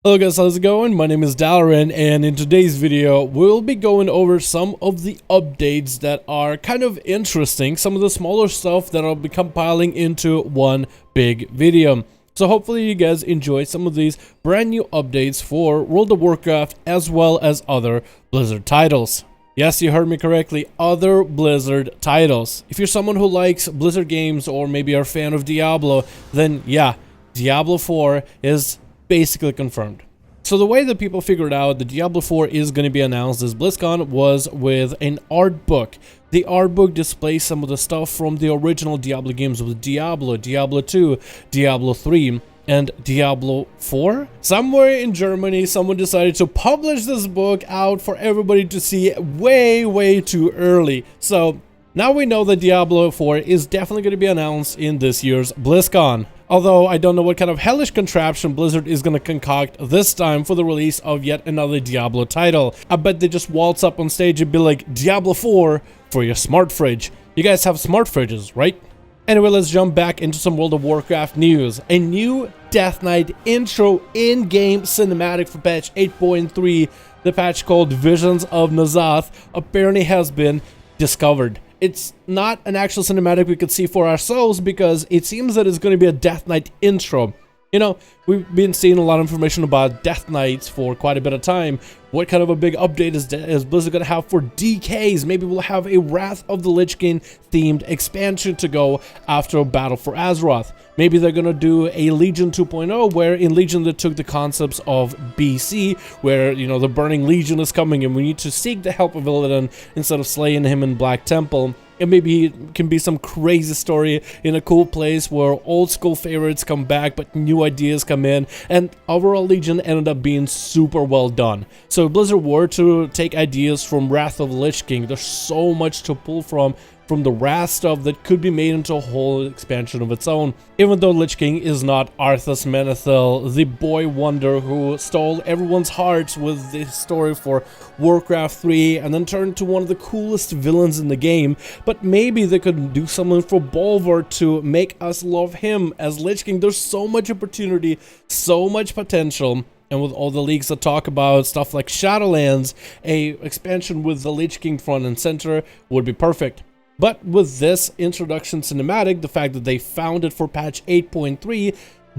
Hello guys, how's it going? My name is Dalaran, and in today's video we'll be going over some of the updates that are kind of interesting, some of the smaller stuff that I'll be compiling into one big video. So hopefully you guys enjoy some of these brand new updates for World of Warcraft as well as other Blizzard titles. Yes, you heard me correctly, other Blizzard titles. If you're someone who likes Blizzard games or maybe are a fan of Diablo, then yeah, Diablo 4 is basically confirmed. So the way that people figured out that Diablo 4 is going to be announced this BlizzCon was with an art book. The art book displays some of the stuff from the original Diablo games with Diablo, Diablo 2, Diablo 3, and Diablo 4. Somewhere in Germany, someone decided to publish this book out for everybody to see way too early. So now we know that Diablo 4 is definitely going to be announced in this year's BlizzCon. Although I don't know what kind of hellish contraption Blizzard is going to concoct this time for the release of yet another Diablo title. I bet they just waltz up on stage and be like, Diablo 4 for your smart fridge. You guys have smart fridges, right? Anyway, let's jump back into some World of Warcraft news. A new Death Knight intro in-game cinematic for patch 8.3, the patch called Visions of N'Zoth, apparently has been discovered. It's not an actual cinematic we could see for ourselves because it seems that it's going to be a Death Knight intro. You know, we've been seeing a lot of information about Death Knights for quite a bit of time. What kind of a big update is Blizzard going to have for DKs? Maybe we'll have a Wrath of the Lich King themed expansion to go after a battle for Azeroth. Maybe they're going to do a Legion 2.0 where in Legion they took the concepts of BC where, you know, the Burning Legion is coming and we need to seek the help of Illidan instead of slaying him in Black Temple. And maybe it can be some crazy story in a cool place where old school favorites come back but new ideas come in, and overall Legion ended up being super well done. So if Blizzard were to take ideas from Wrath of the Lich King, there's so much to pull from the Wrath stuff that could be made into a whole expansion of its own. Even though Lich King is not Arthas Menethil, the boy wonder who stole everyone's hearts with the story for Warcraft 3 and then turned to one of the coolest villains in the game, but maybe they could do something for Bolvar to make us love him as Lich King. There's so much opportunity, so much potential. And with all the leaks that talk about stuff like Shadowlands, a expansion with the Lich King front and center would be perfect. But with this introduction cinematic, the fact that they found it for patch 8.3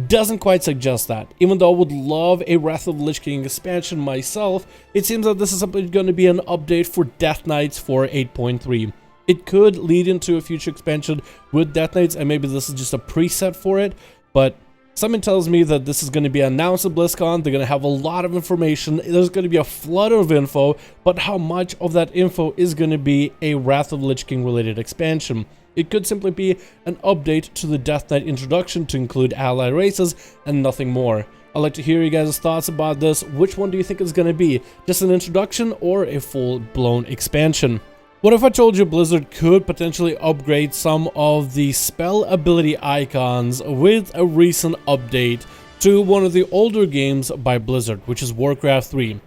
doesn't quite suggest that. Even though I would love a Wrath of the Lich King expansion myself, it seems that this is simply going to be an update for Death Knights for 8.3. It could lead into a future expansion with Death Knights, and maybe this is just a preset for it, but something tells me that this is going to be announced at BlizzCon. They're going to have a lot of information. There's going to be a flood of info, but how much of that info is going to be a Wrath of the Lich King related expansion? It could simply be an update to the Death Knight introduction to include allied races and nothing more. I'd like to hear you guys' thoughts about this. Which one do you think is going to be? Just an introduction or a full-blown expansion? What if I told you Blizzard could potentially upgrade some of the spell ability icons with a recent update to one of the older games by Blizzard, which is Warcraft 3.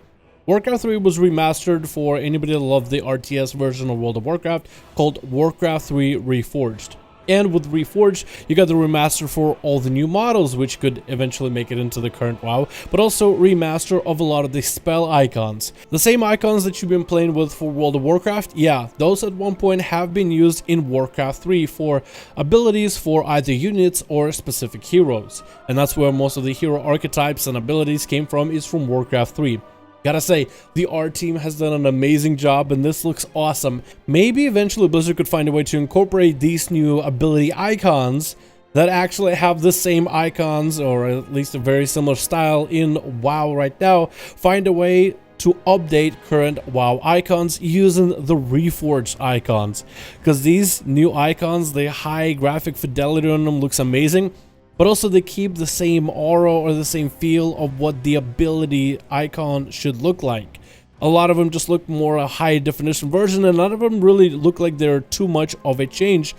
Warcraft 3 was remastered for anybody that loved the RTS version of World of Warcraft called Warcraft 3 Reforged. And with Reforged, you got the remaster for all the new models, which could eventually make it into the current WoW, but also remaster of a lot of the spell icons. The same icons that you've been playing with for World of Warcraft, yeah, those at one point have been used in Warcraft 3 for abilities for either units or specific heroes. And that's where most of the hero archetypes and abilities came from, is from Warcraft 3. Gotta say, the art team has done an amazing job and this looks awesome. Maybe eventually Blizzard could find a way to incorporate these new ability icons that actually have the same icons, or at least a very similar style in WoW right now. Find a way to update current WoW icons using the Reforged icons. Because these new icons, the high graphic fidelity on them looks amazing. But also they keep the same aura or the same feel of what the ability icon should look like. A lot of them just look more a high definition version, and none of them really look like they're too much of a change,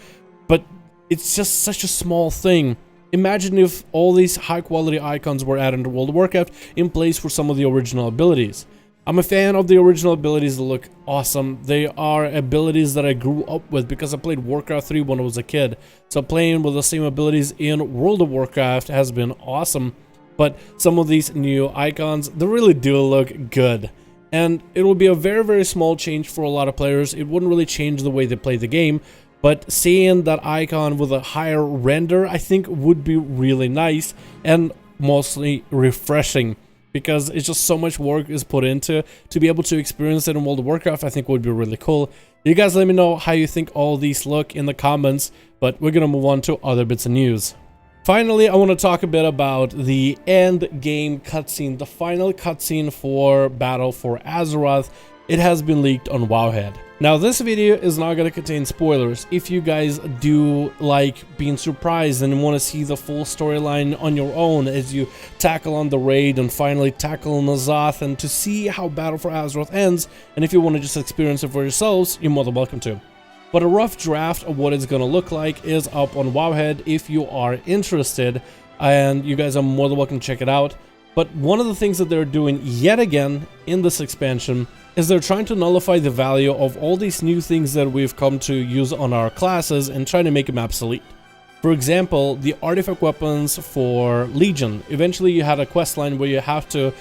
but it's just such a small thing. Imagine if all these high quality icons were added to World of Warcraft in place for some of the original abilities. I'm a fan of the original abilities that look awesome. They are abilities that I grew up with because I played Warcraft 3 when I was a kid. So playing with the same abilities in World of Warcraft has been awesome. but some of these new icons, they really do look good. And it will be a very, very small change for a lot of players. It wouldn't really change the way they play the game, but seeing that icon with a higher render, I think would be really nice and mostly refreshing, because it's just so much work is put into to be able to experience it in World of Warcraft. I think would be really cool. You guys let me know how you think all these look in the comments, but we're gonna move on to other bits of news. Finally, I want to talk a bit about the end game cutscene, the final cutscene for Battle for Azeroth. It has been leaked on Wowhead. Now, this video is not going to contain spoilers. If you guys do like being surprised and want to see the full storyline on your own as you tackle on the raid and finally tackle on Azeroth, and to see how Battle for Azeroth ends, and if you want to just experience it for yourselves, you're more than welcome to. But a rough draft of what it's going to look like is up on Wowhead if you are interested, and you guys are more than welcome to check it out. But one of the things that they're doing yet again in this expansion is they're trying to nullify the value of all these new things that we've come to use on our classes and trying to make them obsolete. For example, the artifact weapons for Legion. Eventually you had a quest line where you have to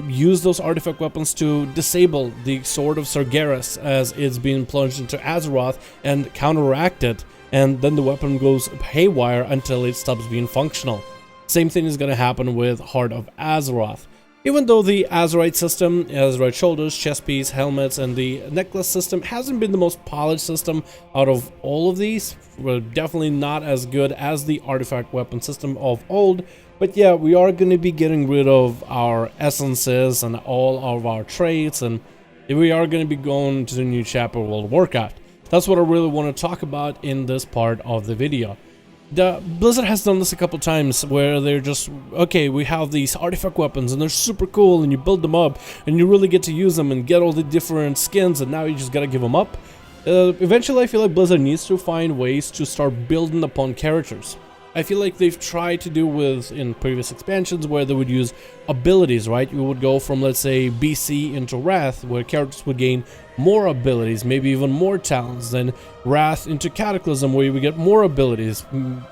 use those artifact weapons to disable the Sword of Sargeras as it's being plunged into Azeroth and counteract it, and then the weapon goes haywire until it stops being functional. Same thing is going to happen with Heart of Azeroth. Even though the Azerite system, Azerite shoulders, chest piece, helmets, and the necklace system hasn't been the most polished system out of all of these, we're definitely not as good as the artifact weapon system of old. But yeah, we are going to be getting rid of our essences and all of our traits, and we are going to be going to the new chapter of World of Warcraft. That's what I really want to talk about in this part of the video. Blizzard has done this a couple times where they're just, okay, we have these artifact weapons and they're super cool, and you build them up and you really get to use them and get all the different skins, and now you just gotta give them up. Eventually I feel like Blizzard needs to find ways to start building upon characters. I feel like they've tried to do with in previous expansions where they would use abilities, right? You would go from, let's say, BC into Wrath, where characters would gain more abilities, maybe even more talents, then Wrath into Cataclysm, where you would get more abilities,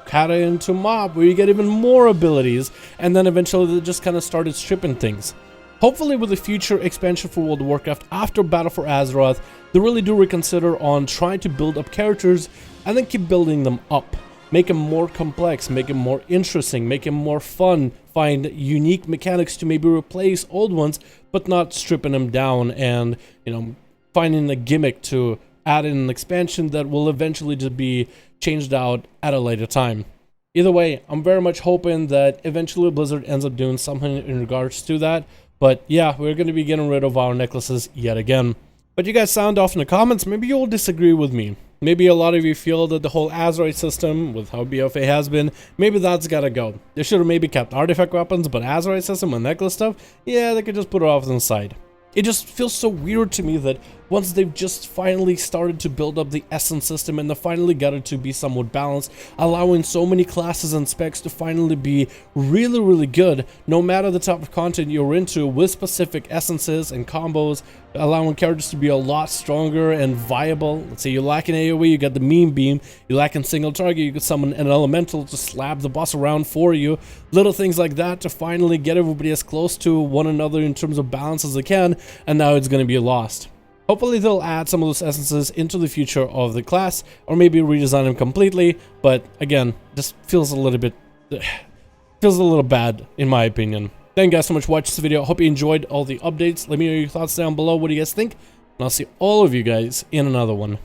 Kata into Mob, where you get even more abilities, and then eventually they just kind of started stripping things. Hopefully with the future expansion for World of Warcraft after Battle for Azeroth, they really do reconsider on trying to build up characters and then keep building them up. Make them more complex, make them more interesting, make them more fun, find unique mechanics to maybe replace old ones, but not stripping them down and, you know, finding a gimmick to add in an expansion that will eventually just be changed out at a later time. Either way, I'm very much hoping that eventually Blizzard ends up doing something in regards to that. But yeah, we're going to be getting rid of our necklaces yet again. But you guys sound off in the comments. Maybe you'll disagree with me. Maybe a lot of you feel that the whole Azerite system, with how BFA has been, maybe that's gotta go. They should have maybe kept artifact weapons, but Azerite system and necklace stuff, yeah, they could just put it off to the side. It just feels so weird to me that once they've just finally started to build up the essence system and they finally got it to be somewhat balanced, allowing so many classes and specs to finally be really, really good, no matter the type of content you're into, with specific essences and combos, allowing characters to be a lot stronger and viable. Let's say you lack an AoE, you got the meme beam, you lack in single target, you could summon an elemental to slap the boss around for you. Little things like that to finally get everybody as close to one another in terms of balance as they can, and now it's going to be lost. Hopefully they'll add some of those essences into the future of the class, or maybe redesign them completely, but again, just feels a little bad in my opinion. Thank you guys so much for watching this video. I hope you enjoyed all the updates. Let me know your thoughts down below. What do you guys think? And I'll see all of you guys in another one.